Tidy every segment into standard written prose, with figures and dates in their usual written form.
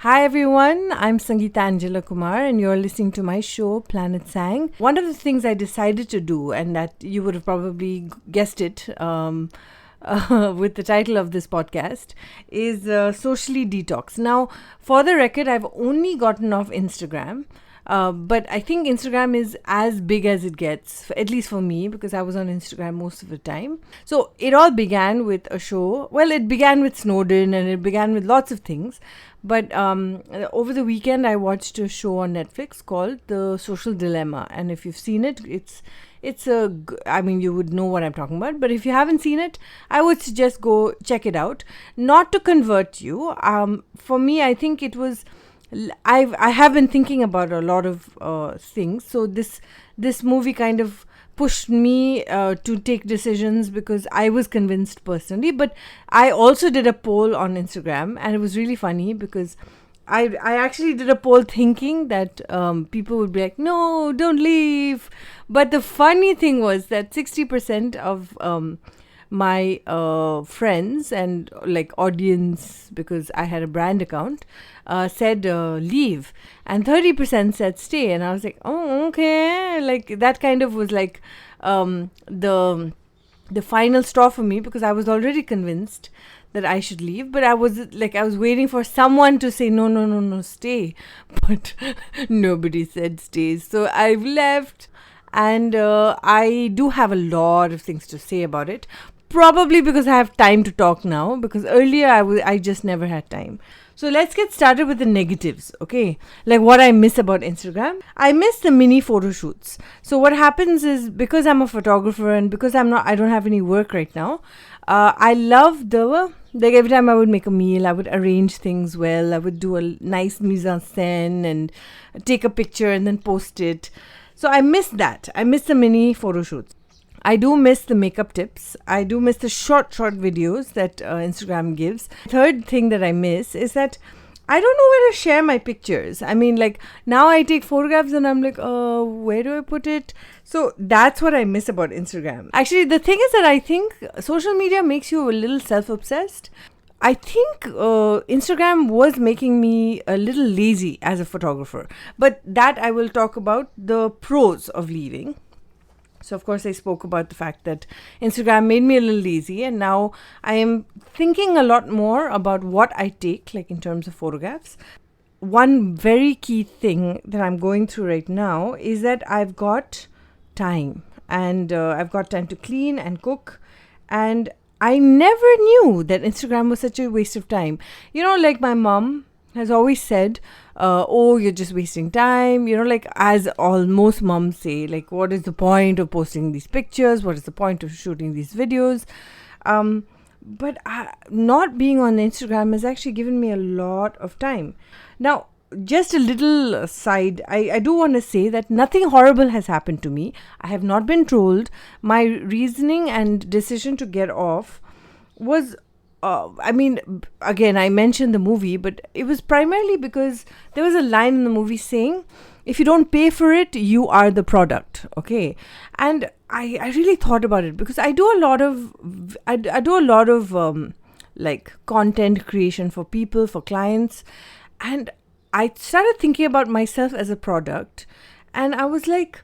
Hi everyone, I'm sangeetaangelakumar and you're listening to my show Planetsang. One of the things I decided to do, and that you would have probably guessed it with the title of this podcast, is socially detox. Now, for the record, I've only gotten off Instagram. But I think Instagram is as big as it gets, at least for me, because I was on Instagram most of the time. So it all began with a show. Well, it began with Snowden and it began with lots of things. But over the weekend, I watched a show on Netflix called The Social Dilemma. And if you've seen it, you would know what I'm talking about. But if you haven't seen it, I would suggest go check it out. Not to convert you. For me, I think it was... I have been thinking about a lot of things. So this movie kind of pushed me to take decisions because I was convinced personally. But I also did a poll on Instagram, and it was really funny because I actually did a poll thinking that people would be like, no, don't leave. But the funny thing was that 60% of my friends and like audience, because I had a brand account, said leave, and 30% said stay. And I was like, oh, okay. Like that kind of was like the final straw for me, because I was already convinced that I should leave, but I was waiting for someone to say no, stay. But nobody said stay, so I've left. And I do have a lot of things to say about it. Probably because I have time to talk now, because earlier I just never had time. So let's get started with the negatives, okay? Like what I miss about Instagram. I miss the mini photo shoots. So what happens is, because I'm a photographer and because I don't have any work right now, I love every time I would make a meal, I would arrange things well. I would do a nice mise en scène and take a picture and then post it. So I miss that. I miss the mini photo shoots. I do miss the makeup tips. I do miss the short videos that Instagram gives. Third thing that I miss is that I don't know where to share my pictures. I mean, like now I take photographs and I'm like, where do I put it? So that's what I miss about Instagram. Actually, the thing is that I think social media makes you a little self-obsessed. I think Instagram was making me a little lazy as a photographer. But that I will talk about the pros of leaving. So, of course, I spoke about the fact that Instagram made me a little lazy, and now I am thinking a lot more about what I take, like in terms of photographs. One very key thing that I'm going through right now is that I've got time, and I've got time to clean and cook, and I never knew that Instagram was such a waste of time. You know, like my mom has always said, you're just wasting time. You know, like as most moms say, like, what is the point of posting these pictures? What is the point of shooting these videos? But not being on Instagram has actually given me a lot of time. Now, just a little side, I do want to say that nothing horrible has happened to me. I have not been trolled. My reasoning and decision to get off was... again, I mentioned the movie, but it was primarily because there was a line in the movie saying, if you don't pay for it, you are the product. Okay. And I really thought about it, because I do a lot of like content creation for people, for clients. And I started thinking about myself as a product, and I was like,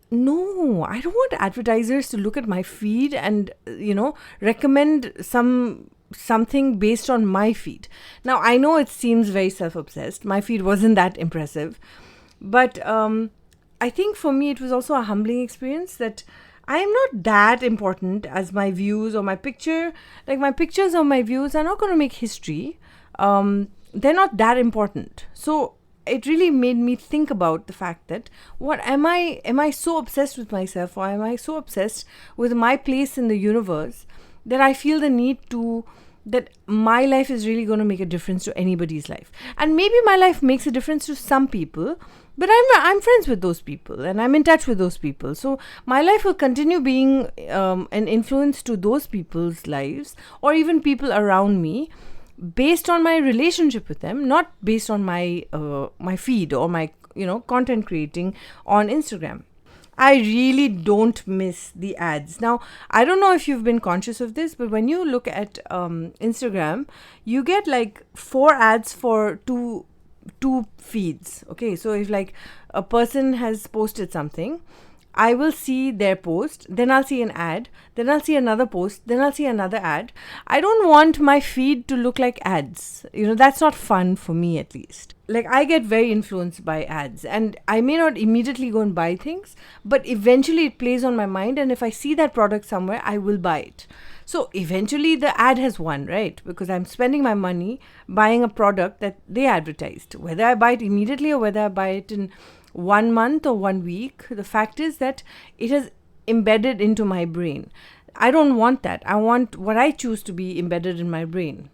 no, I don't want advertisers to look at my feed and, recommend something based on my feed. Now, I know it seems very self-obsessed. My feed wasn't that impressive. But I think for me, it was also a humbling experience that I am not that important as my views or my picture. Like my pictures or my views are not going to make history. They're not that important. So it really made me think about the fact that am I so obsessed with myself, or am I so obsessed with my place in the universe that I feel the need that my life is really going to make a difference to anybody's life. And maybe my life makes a difference to some people, but I'm friends with those people and I'm in touch with those people. So my life will continue being an influence to those people's lives, or even people around me, based on my relationship with them, not based on my feed or my content creating on Instagram. I really don't miss the ads. Now, I don't know if you've been conscious of this, but when you look at Instagram, you get like 4 ads for 2 two feeds. Okay, so if like a person has posted something, I will see their post, then I'll see an ad, then I'll see another post, then I'll see another ad. I don't want my feed to look like ads. That's not fun for me, at least. Like, I get very influenced by ads, and I may not immediately go and buy things, but eventually it plays on my mind, and if I see that product somewhere, I will buy it. So eventually the ad has won, right? Because I'm spending my money buying a product that they advertised. Whether I buy it immediately or whether I buy it in 1 month or 1 week, the fact is that it has embedded into my brain. I don't want that. I want what I choose to be embedded in my brain.